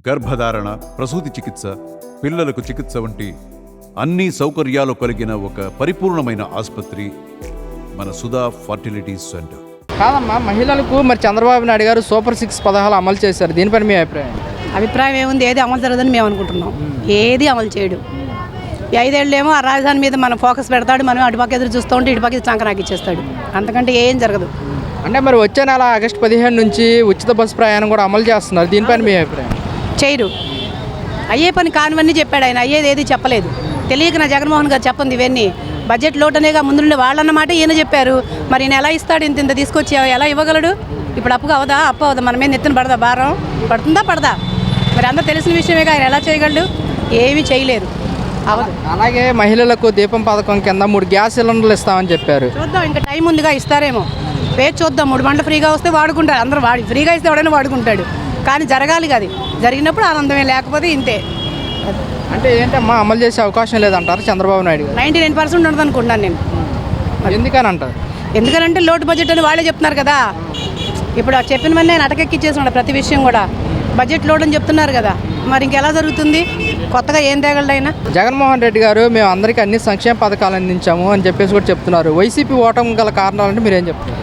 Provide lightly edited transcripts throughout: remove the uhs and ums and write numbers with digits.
గర్భధారణ, ప్రసూతి చికిత్స, పిల్లలకు చికిత్స వంటి అన్ని సౌకర్యాలు కలిగిన ఒక పరిపూర్ణమైన ఆసుపత్రి మన సుధా ఫర్టిలిటీ సెంటర్. కాదమ్మా, మహిళలకు మరి చంద్రబాబు నాయుడు గారు సూపర్ 6 పథకాలు అమలు చేశారు. దీనిపై మీ అభిప్రాయం ఏముంది? ఏది అమలు జరగదని మేము అనుకుంటున్నాం. ఏది అమలు చేయడు. ఈ 5 ఏళ్ళేమో ఆ రాజధాని మీద మనం ఫోకస్ పెడతాడు, మనం అటుపక్క ఎదురు చూస్తూ ఉంటే ఇటుపక్క చంకనాకి ఇచ్చేస్తాడు. అంతకంటే ఏం జరగదు. అంటే మరి వచ్చే నెల ఆగస్టు 15 నుంచి ఉచిత బస్సు ప్రయాణం కూడా అమలు చేస్తున్నారు. దీనిపైన మీ అభిప్రాయం? చేయరు. అయ్యే పని కానివన్నీ చెప్పాడు ఆయన, అయ్యేది ఏది చెప్పలేదు. తెలియక నా జగన్మోహన్ గారు చెప్పండి ఇవన్నీ. బడ్జెట్ లోటనేగా ముందుండే వాళ్ళన్నమాట ఈయన చెప్పారు. మరి ఈయన ఎలా ఇస్తాడు? ఇంత తీసుకొచ్చి ఎలా ఇవ్వగలడు? ఇప్పుడు అప్పు అవదా? అప్పు అవదా? మన మీద నెత్తిన పడదా? భారం పడుతుందా? పడదా? మరి అందరూ తెలిసిన విషయమేగా. ఆయన ఎలా చేయగలడు? ఏమీ చేయలేరు. అవదు. అలాగే మహిళలకు దీపం పథకం కింద 3 గ్యాస్ సిలిండర్లు ఇస్తామని చెప్పారు. చూద్దాం, ఇంకా టైం ఉందిగా, ఇస్తారేమో. వేచి చూద్దాం. 3 బండ్లు ఫ్రీగా వస్తే వాడుకుంటారు అందరూ. ఫ్రీగా ఇస్తే ఎవడైనా వాడుకుంటాడు. కానీ జరగాలి కదా. జరిగినప్పుడు ఆనందమే, లేకపోతే ఇంతే. అంటే ఏంటమ్మా, అమలు చేసే అవకాశం లేదంటారు చంద్రబాబు నాయుడు గారు? 99% ఉండదు అనుకుంటాను నేను. ఎందుకని అంటారు? ఎందుకంటే లోటు బడ్జెట్ అని వాళ్ళే చెప్తున్నారు కదా. ఇప్పుడు చెప్పినవన్నీ ఆయన అటకెక్కిచ్చేస్తున్నాడు. ప్రతి విషయం కూడా బడ్జెట్ లోడ్ అని చెప్తున్నారు కదా. మరి ఇంకెలా జరుగుతుంది? కొత్తగా ఏం తేగలడు ఆయన? జగన్మోహన్ రెడ్డి గారు మేము అందరికీ అన్ని సంక్షేమ పథకాలు అందించాము అని చెప్పేసి కూడా చెప్తున్నారు. వైసీపీ ఓటమి గల కారణాలంటే మీరేం చెప్తున్నారు?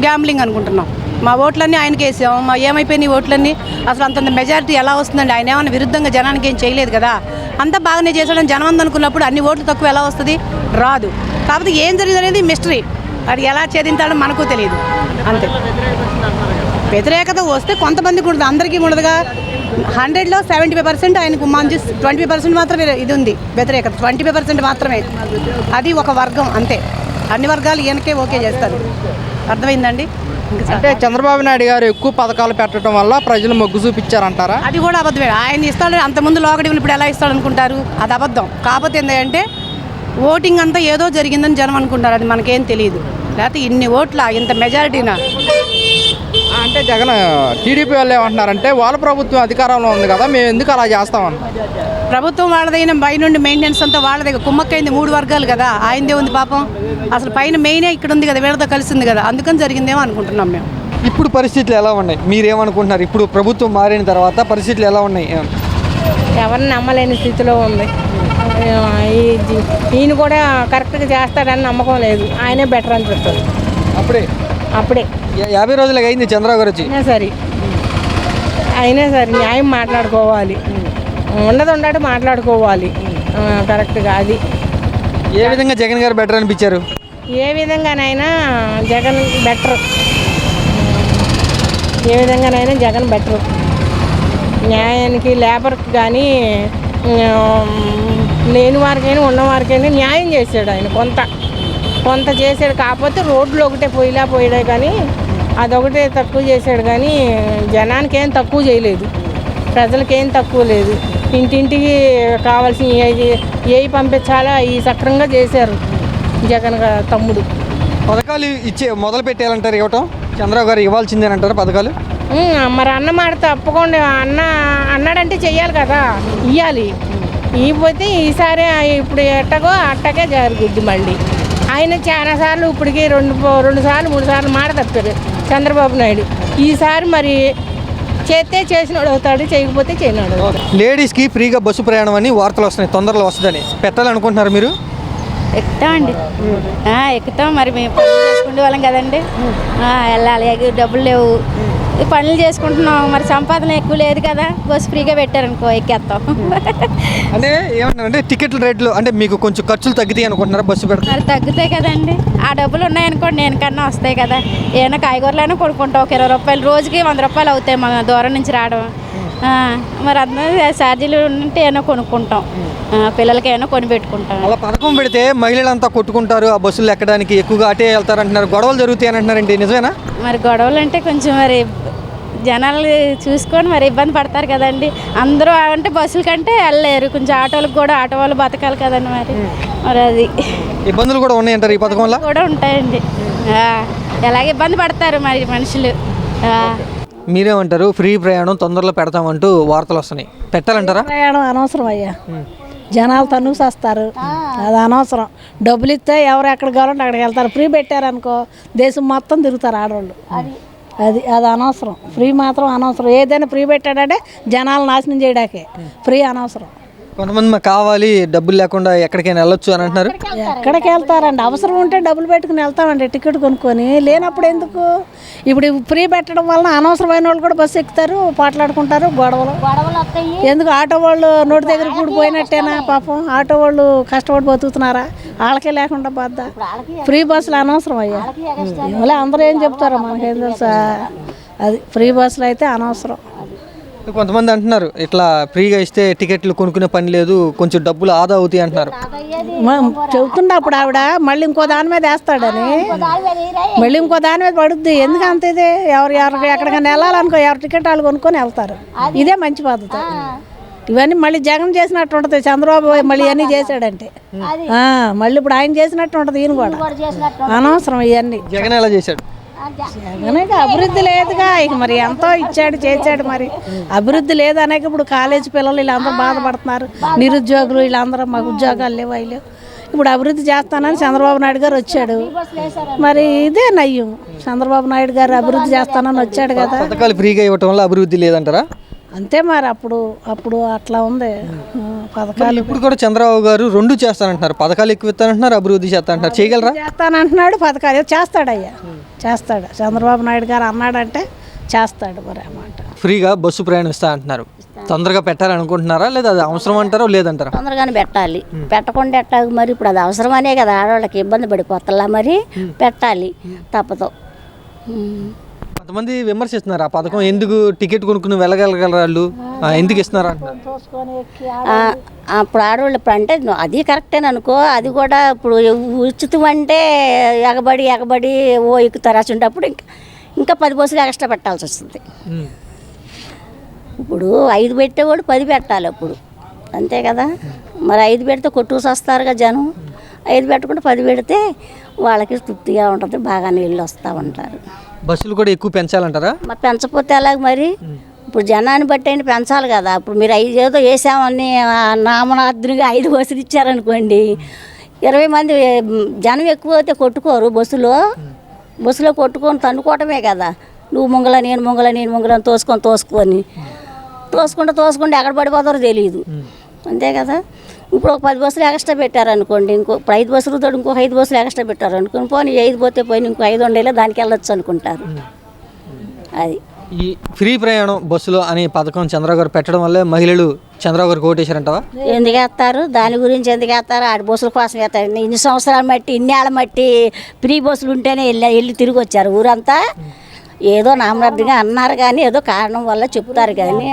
గ్యాంబ్లింగ్ అనుకుంటున్నాం. మా ఓట్లన్నీ ఆయనకి వేసాం. మా ఏమైపోయినాయి ఓట్లన్నీ? అసలు అంత మెజారిటీ ఎలా వస్తుందండి? ఆయన ఏమైనా విరుద్ధంగా జనానికి ఏం చేయలేదు కదా. అంతా బాగానే చేశాడని జనం అనుకున్నప్పుడు అన్ని ఓట్లు తక్కువ ఎలా వస్తుంది? రాదు. కాకపోతే ఏం జరిగింది అనేది మిస్టరీ. అది ఎలా ఛేదించాడో మనకు తెలియదు. అంతే. వ్యతిరేకత వస్తే కొంతమందికి ఉండదు, అందరికీ ఉండదుగా. 100లో 75% ఆయనకు మంచి 20% మాత్రమే ఇది ఉంది వ్యతిరేకత. 25% మాత్రమే. అది ఒక వర్గం అంతే. అన్ని వర్గాలు ఈయనకే ఓకే చేస్తారు. అర్థమైందండి? అంటే చంద్రబాబు నాయుడు గారు ఎక్కువ పథకాలు పెట్టడం వల్ల ప్రజలు మొగ్గు చూపించారంటారా? అది కూడా అబద్ధమే. ఆయన ఇస్తాడు. అంతకుముందు లోకడివులు ఇప్పుడు ఎలా ఇస్తాడు అనుకుంటారు? అది అబద్ధం. కాకపోతే ఏంటంటే ఓటింగ్ అంతా ఏదో జరిగిందని జనం అనుకుంటారు. అది మనకేం తెలియదు. లేకపోతే ఇన్ని ఓట్ల ఇంత మెజారిటీనా? అంటే జగన్ టీడీపీ వాళ్ళు ఏమంటున్నారంటే వాళ్ళ ప్రభుత్వం అధికారంలో ఉంది కదా, మేము ఎందుకు అలా చేస్తామన్నారు. ప్రభుత్వం వాళ్ళదైన పై నుండి మెయింటెనెన్స్ అంతా వాళ్ళ దగ్గర కుమ్మక్కైంది. 3 వర్గాలు కదా. ఆయనదే ఉంది పాపం. అసలు పైన మెయినే ఇక్కడ ఉంది కదా, వీళ్ళతో కలిసింది కదా. అందుకని జరిగిందేమో అనుకుంటున్నాం మేము. ఇప్పుడు పరిస్థితులు ఎలా ఉన్నాయి? మీరేమనుకుంటున్నారు? ఇప్పుడు ప్రభుత్వం మారిన తర్వాత పరిస్థితులు ఎలా ఉన్నాయి? ఎవరిని నమ్మలేని స్థితిలో ఉంది. ఈయన కూడా కరెక్ట్గా చేస్తాడని నమ్మకం లేదు. ఆయనే బెటర్ అనిపిస్తుంది. అప్పుడే 50 రోజులకి అయింది చంద్రబాబు గారు వచ్చి. అయినా సరే న్యాయం మాట్లాడుకోవాలి. ఉండదు మాట్లాడుకోవాలి కరెక్ట్గా. అది ఏ విధంగా జగన్ గారు బెటర్ అనిపించారు? ఏ విధంగానైనా జగన్ బెటర్. ఏ విధంగానైనా జగన్ బెటర్. న్యాయానికి, లేబర్కి కానీ, లేని వారికైనా ఉన్నవారికైనా న్యాయం చేశాడు ఆయన. కొంత చేశాడు. కాకపోతే రోడ్లు ఒకటే పోయిడే కానీ అదొకటే తక్కువ చేశాడు. కానీ జనానికి ఏం తక్కువ చేయలేదు, ప్రజలకేం తక్కువ లేదు. ఇంటింటికి కావాల్సిన ఏవి పంపించాలో అవి సక్రంగా చేశారు జగన్ తమ్ముడు. పథకాలు మొదలు పెట్టాలంటారు. ఇవ్వటం చంద్రబాబు గారు ఇవ్వాల్సిందేనంటారు పథకాలు? మరి అన్న మాట తప్పకుండా అన్నాడంటే చెయ్యాలి కదా, ఇవ్వాలి. ఇవ్వకపోతే ఈసారి ఇప్పుడు ఎట్టగో అట్టకే జరుగుద్ది. మళ్ళీ ఆయన చాలాసార్లు ఇప్పటికి 2 సార్లు 3 సార్లు మాట తప్పారు చంద్రబాబు నాయుడు. ఈసారి మరి చేస్తే చేసినాడు అవుతాడు, చేయకపోతే చేయనాడు. లేడీస్కి ఫ్రీగా బస్సు ప్రయాణం అని వార్తలు వస్తున్నాయి. తొందరలో వస్తుందని పెట్టాలనుకుంటున్నారు మీరు? ఎక్కుతామండి. ఎక్కుతాం. మరి మేము పనులు చేసుకునే వాళ్ళం కదండి. వెళ్ళాలి, డబ్బులు లేవు, పనులు చేసుకుంటున్నాం. మరి సంపాదన ఎక్కువ లేదు కదా. బస్సు ఫ్రీగా పెట్టారనుకో ఎక్కేస్తాం. అంటే ఏమన్నారంటే టికెట్ల రేట్లు అంటే మీకు కొంచెం ఖర్చులు తగ్గుతాయి అనుకుంటున్నారా బస్సు పెడితే? మరి తగ్గుతాయి కదండి. ఆ డబ్బులు ఉన్నాయనుకోండి, నేను కన్నా వస్తాయి కదా. ఏమైనా కాయగూరలైనా కొనుక్కుంటాం. ఒక 20 రూపాయలు, రోజుకి 100 రూపాయలు అవుతాయి మన దూరం నుంచి రావడం. మరి అందరూ ఛార్జీలు ఉంటే ఏమైనా కొనుక్కుంటాం, పిల్లలకి ఏమైనా కొని పెట్టుకుంటాం. అలా పథకం పెడితే మహిళలంతా కొట్టుకుంటారు, ఆ బస్సులు ఎక్కడానికి ఎక్కువగా అటే వెళ్తారు అంటున్నారు. గొడవలు జరుగుతాయి అని అంటున్నారండి, నిజమేనా? మరి గొడవలు అంటే కొంచెం మరి జనాలు చూసుకొని మరి ఇబ్బంది పడతారు కదండి. అందరూ అంటే బస్సుల కంటే వెళ్ళలేరు. కొంచెం ఆటోలకు కూడా ఆటో వాళ్ళు బతకాలి కదండి. మరి అది ఇబ్బందులు కూడా ఉన్నాయంటారు ఈ పథకం వల్ల? కూడా ఉంటాయండి. ఎలాగ ఇబ్బంది పడతారు మరి మనుషులు. మీరేమంటారు? ఫ్రీ ప్రయాణం తొందరలో పెడతామంటూ వార్తలు వస్తున్నాయి, పెట్టాలంటారా? ప్రయాణం అనవసరం అయ్యా. జనాలు తనుసేస్తారు, అది అనవసరం. డబ్బులు ఇస్తే ఎవరు ఎక్కడ కావాలంటే అక్కడికి వెళ్తారు. ఫ్రీ పెట్టారనుకో దేశం మొత్తం తిరుగుతారు ఆడవాళ్ళు. అది అనవసరం. ఫ్రీ మాత్రం అనవసరం. ఏదైనా ఫ్రీ పెట్టాడంటే జనాలు నాశనం చేయడాకే. ఫ్రీ అనవసరం. కొంతమంది మాకు కావాలి, డబ్బులు లేకుండా ఎక్కడికైనా వెళ్ళొచ్చు అని అంటున్నారు. ఎక్కడికి వెళ్తారండి? అవసరం ఉంటే డబ్బులు పెట్టుకుని వెళ్తామండి టికెట్ కొనుక్కొని. లేనప్పుడు ఎందుకు? ఇప్పుడు ఫ్రీ పెట్టడం వలన అనవసరమైన వాళ్ళు కూడా బస్సు ఎక్కుతారు, పాటలాడుకుంటారు, గొడవలు. ఎందుకు? ఆటో వాళ్ళు నోటి దగ్గర కూడిపోయినట్టేనా పాపం? ఆటో వాళ్ళు కష్టపడి బతుకుతున్నారా? వాళ్ళకే లేకుండా బాధ. ఫ్రీ బస్సులు అనవసరం అయ్యా. ఇవాళ అందరూ ఏం చెప్తారో మనకేం తెలుసా? అది ఫ్రీ బస్సులు అయితే అనవసరం. కొంతమంది అంటున్నారు ఇట్లా ఫ్రీగా ఇస్తే టికెట్లు కొనుక్కునే పని లేదు, కొంచెం డబ్బులు ఆదా అవుతాయి అంటున్నారు. చెబుతుండే అప్పుడు ఆవిడ మళ్ళీ ఇంకో దాని మీద వేస్తాడని, మళ్ళీ ఇంకో దాని మీద పడుద్ది. ఎందుకు అంత ఇది? ఎవరికి ఎక్కడికైనా వెళ్ళాలనుకో ఎవరు టికెట్ వాళ్ళు కొనుక్కొని వెళ్తారు. ఇదే మంచి పద్ధతి. ఇవన్నీ మళ్ళీ జగన్ చేసినట్టు ఉంటుంది. చంద్రబాబు మళ్ళీ ఇవన్నీ చేశాడంటే మళ్ళీ ఇప్పుడు ఆయన చేసినట్టు ఉంటుంది. ఈయన కూడా అనవసరం ఇవన్నీ. జగన్ ఎలా చేశాడు? జగన్ అభివృద్ధి లేదుగా. ఇక మరి ఎంతో ఇచ్చాడు చేశాడు. మరి అభివృద్ధి లేదు అనేక ఇప్పుడు కాలేజీ పిల్లలు వీళ్ళందరూ బాధపడుతున్నారు. నిరుద్యోగులు వీళ్ళందరూ మాకు ఉద్యోగాలు లేవు అవి లేవు. ఇప్పుడు అభివృద్ధి చేస్తానని చంద్రబాబు నాయుడు గారు వచ్చాడు. మరి ఇదే నయ్యం. చంద్రబాబు నాయుడు గారు అభివృద్ధి చేస్తానని వచ్చాడు కదా. పథకాలు ఫ్రీగా ఇవ్వటం వల్ల అభివృద్ధి లేదంటారా? అంతే మరి. అప్పుడు అట్లా ఉంది పథకాలు. ఇప్పుడు కూడా చంద్రబాబు గారు రెండు చేస్తానంటున్నారు. పథకాలు ఎక్కువ ఇస్తానంటున్నారు, అభివృద్ధి చేస్తానంటున్నారు. చేయగలరా? చేస్తానంటున్నాడు. పథకాలు చేస్తాడయ్యా, చేస్తాడు. చంద్రబాబు నాయుడు గారు అన్నాడంటే చేస్తాడు. మరి అన్నమాట. ఫ్రీగా బస్సు ప్రయాణం ఇస్తా అంటున్నారు. తొందరగా పెట్టాలనుకుంటున్నారా, లేదా అది అవసరం అంటారా లేదంటారా? తొందరగానే పెట్టాలి. పెట్టకుండా ఎట్టాగు మరి? ఇప్పుడు అది అవసరమనే కదా, ఆడవాళ్ళకి ఇబ్బంది పడిపోతలా. మరి పెట్టాలి, తప్పదు. కొంతమంది విమర్శిస్తున్నారు ఆ పథకం ఎందుకు టికెట్ కొనుక్కుని వెళ్ళగలగలరు వాళ్ళు, ఎందుకు ఇస్తున్నారు అంటున్నారు. అప్పుడు ఆడవాళ్ళు ఇప్పుడు అంటే అది కరెక్టేననుకో. అనుకో, అది కూడా ఇప్పుడు ఉచితం అంటే ఎగబడి ఓ ఎక్కుతారు. అసలు ఇంకా 10 బస్సులు ఎక్స్ట్రా పెట్టాల్సి వస్తుంది. ఇప్పుడు 5 పెట్టేవాడు 10 పెట్టాలి అప్పుడు, అంతే కదా. మరి 5 పెడితే కొట్టుకు వస్తారుగా జనం. 5 పెట్టకుండా 10 పెడితే వాళ్ళకి తృప్తిగా ఉంటుంది, బాగా నీళ్ళు వస్తూ ఉంటారు. బస్సులు కూడా ఎక్కువ పెంచాలంటారా? మరి పెంచకపోతే ఎలాగ మరి? ఇప్పుడు జనాన్ని బట్టి అయినా పెంచాలి కదా. ఇప్పుడు మీరు 5 ఏదో వేసామని నామనార్థునిగా 5 బస్సులు ఇచ్చారనుకోండి, 20 మంది జనం ఎక్కువ అయితే కొట్టుకోరు. బస్సులో కొట్టుకొని తన్నుకోవటమే కదా. నువ్వు ముంగల నేను ముంగల తోసుకుంటే ఎక్కడ పడిపోతారో తెలియదు, అంతే కదా. ఇప్పుడు ఒక 10 బస్సులు ఎక్స్ట్రా పెట్టారనుకోండి, ఇప్పుడు 5 బస్సులు తోడు ఇంకొక 5 బస్సులు ఎక్స్ట్రా పెట్టారనుకోండి, పోనీ 5 పోతే పోయి ఇంకో 5 ఉండేలా దానికి వెళ్ళొచ్చు అనుకుంటారు. అది ఈ ఫ్రీ ప్రయాణం బస్సులో అనే పథకం చంద్రబాబు గారు పెట్టడం వల్ల మహిళలు చంద్రబాబు గారు ఓటేశారంటావా? ఎందుకు వేస్తారు? దాని గురించి ఎందుకు వేస్తారు? ఆడి బస్సుల కోసం వేస్తారు. ఇన్ని సంవత్సరాలు మట్టి, ఇన్ని ఏళ్ళ మట్టి ఫ్రీ బస్సులు ఉంటేనే వెళ్ళి తిరిగి వచ్చారు ఊరంతా. ఏదో నామనార్థంగా అన్నారు కానీ ఏదో కారణం వల్ల చెప్తారు కానీ,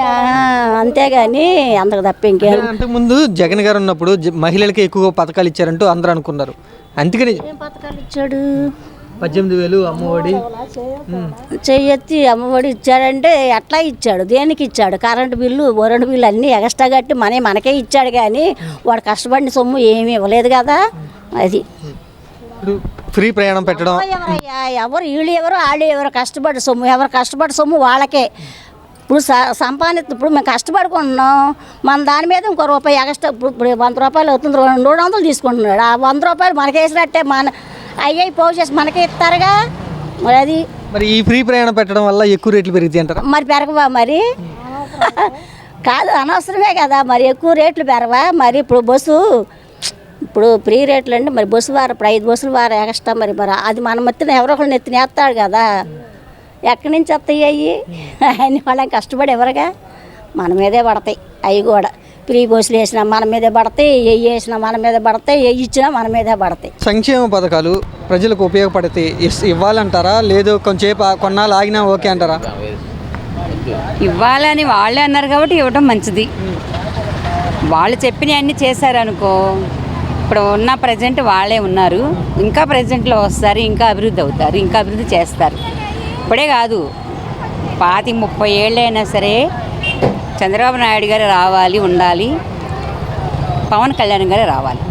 అంతేగాని అంతకు తప్ప ఇంకేం. అంతకుముందు జగన్ గారు ఉన్నప్పుడు మహిళలకి ఎక్కువ పథకాలు ఇచ్చారంటూ అందరూ అనుకున్నారు. అందుకని ఏం పథకాలు ఇచ్చాడు? 18,000 అమ్మఒడి చెయ్యెత్తి అమ్మఒడి ఇచ్చాడంటే ఎట్లా ఇచ్చాడు? దేనికి ఇచ్చాడు? కరెంటు బిల్లు, కరెంటు బిల్లు అన్నీ ఎక్స్ట్రా కట్టి మనకే ఇచ్చాడు కానీ వాడు కష్టపడిన సొమ్ము ఏమీ ఇవ్వలేదు కదా. అది ఫ్రీ ప్రయాణం పెట్టడం ఎవరు వీళ్ళు ఎవరు వాళ్ళు ఎవరు కష్టపడి సొమ్ము, ఎవరు కష్టపడి సొమ్ము వాళ్ళకే. ఇప్పుడు ఇప్పుడు మేము కష్టపడుకుంటున్నాం, మన దాని మీద ఇంకో రూపాయి ఎక్స్ట్రా. ఇప్పుడు 100 రూపాయలు అవుతుంది, 200 తీసుకుంటున్నాడు. ఆ 100 రూపాయలు మనకేసినట్టే అయ్యాయి పోగు చేసి మనకే ఇస్తారుగా. మరి అది మరి ఈ ఫ్రీ ప్రయాణం పెట్టడం వల్ల ఎక్కువ రేట్లు పెరుగుతాయి అంటారా? మరి పెరగవా మరి? కాదు, అనవసరమే కదా మరి ఎక్కువ రేట్లు పెరగవా మరి? ఇప్పుడు ఫ్రీ రేట్లు అంటే మరి బస్సు వారు ఇప్పుడు 5 బస్సులు వారు ఎక్స్ట్రా మరి అది మన మత్తిన ఎవరో ఒకళ్ళు నెత్తినేస్తాడు కదా. ఎక్కడి నుంచి వస్తాయి అవి? అన్ని వాళ్ళకి కష్టపడి ఎవరుగా మన మీదే పడతాయి. అవి కూడా ఫ్రీ బస్సులు వేసినా మన మీదే పడతాయి, వేసినా మన మీద పడతాయి, ఇచ్చినా మన మీదే పడతాయి. సంక్షేమ పథకాలు ప్రజలకు ఉపయోగపడతాయి ఇవ్వాలంటారా, లేదు కొంచెంసేపు కొన్నాళ్ళు ఆగినా ఓకే అంటారా? ఇవ్వాలని వాళ్ళే అన్నారు కాబట్టి ఇవ్వటం మంచిది. వాళ్ళు చెప్పినవి అన్నీ చేశారనుకో, ఇప్పుడు ఉన్న ప్రజెంట్ వాళ్ళే ఉన్నారు, ఇంకా ప్రజెంట్లో వస్తారు, ఇంకా అభివృద్ధి అవుతారు, ఇంకా అభివృద్ధి చేస్తారు. ఇప్పుడే కాదు, 25-30 ఏళ్ళైనా సరే చంద్రబాబు నాయుడు గారు రావాలి, ఉండాలి, పవన్ కళ్యాణ్ గారు రావాలి,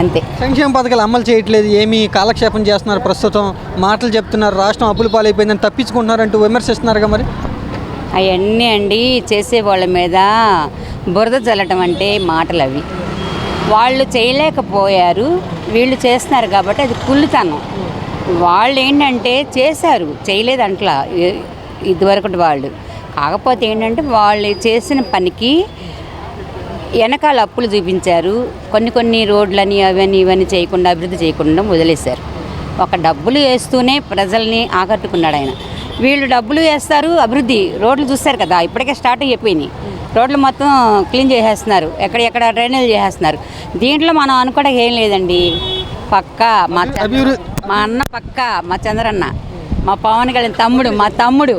అంతే. సంక్షేమ పథకాలు అమలు చేయట్లేదు, ఏమీ కాలక్షేపం చేస్తున్నారు, ప్రస్తుతం మాటలు చెప్తున్నారు, రాష్ట్రం అప్పుల పాలైపోయిందని తప్పించుకుంటున్నారంటూ విమర్శిస్తున్నారుగా. మరి అవన్నీ అండి చేసే వాళ్ళ మీద బురద జల్లటం అంటే మాటలు అవి. వాళ్ళు చేయలేకపోయారు, వీళ్ళు చేస్తున్నారు కాబట్టి అది కుళ్ళుతనం. వాళ్ళు ఏంటంటే చేశారు, చేయలేదంట్లా. ఇదివరకటి వాళ్ళు. కాకపోతే ఏంటంటే వాళ్ళు చేసిన పనికి వెనకాల అప్పులు చూపించారు. కొన్ని రోడ్లని అవన్నీ ఇవన్నీ చేయకుండా, అభివృద్ధి చేయకుండా వదిలేశారు. ఒక డబ్బులు వేస్తూనే ప్రజల్ని ఆకట్టుకున్నాడు ఆయన. వీళ్ళు డబ్బులు వేస్తారు, అభివృద్ధి రోడ్లు చూస్తారు కదా, ఇప్పటికే స్టార్ట్ అయిపోయినాయి. రోడ్లు మొత్తం క్లీన్ చేసేస్తున్నారు, ఎక్కడెక్కడ డ్రైనేజ్ చేసేస్తున్నారు. దీంట్లో మనం అనుకోవడానికి ఏం లేదండి. పక్కా మా అన్న, పక్కా మా చంద్రన్న, మా పవన్ కళ్యాణ్ తమ్ముడు, మా తమ్ముడు